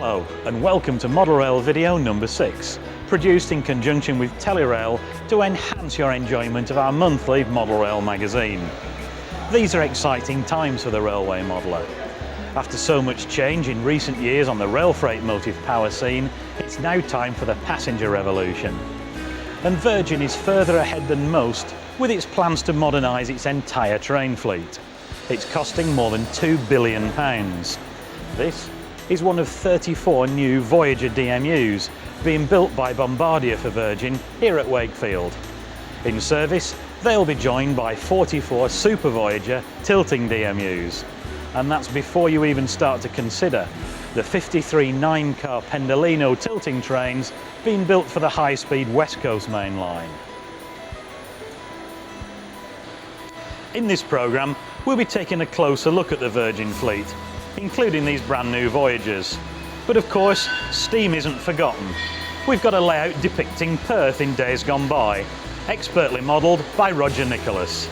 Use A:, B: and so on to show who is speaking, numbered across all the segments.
A: Hello and welcome to Model Rail video number 6, produced in conjunction with Telerail to enhance your enjoyment of our monthly Model Rail magazine. These are exciting times for the railway modeller. After so much change in recent years on the rail freight motive power scene, it's now time for the passenger revolution. And Virgin is further ahead than most with its plans to modernise its entire train fleet. It's costing more than £2 billion. This is one of 34 new Voyager DMUs being built by Bombardier for Virgin here at Wakefield. In service, they'll be joined by 44 Super Voyager tilting DMUs. And that's before you even start to consider the 53 9-car Pendolino tilting trains being built for the high-speed West Coast main line. In this programme, we'll be taking a closer look at the Virgin fleet, including these brand new Voyagers. But of course, steam isn't forgotten. We've got a layout depicting Perth in days gone by, expertly modelled by Roger Nicholas.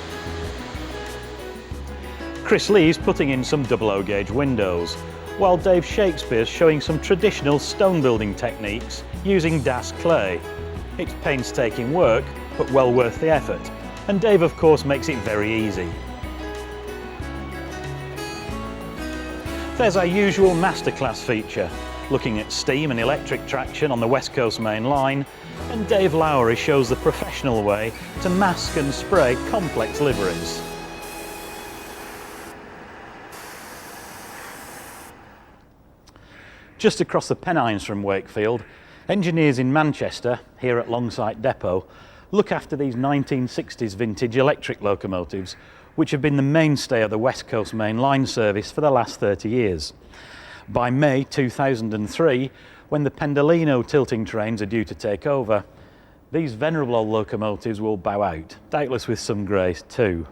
A: Chris Lee's putting in some 00 gauge windows, while Dave Shakespeare's showing some traditional stone building techniques using Das clay. It's painstaking work, but well worth the effort, and Dave of course makes it very easy. There's our usual masterclass feature, looking at steam and electric traction on the West Coast main line, and Dave Lowry shows the professional way to mask and spray complex liveries. Just across the Pennines from Wakefield, engineers in Manchester, here at Longsight Depot, look after these 1960s vintage electric locomotives, which have been the mainstay of the West Coast main line service for the last 30 years. By May 2003, when the Pendolino tilting trains are due to take over, these venerable old locomotives will bow out, doubtless with some grace too.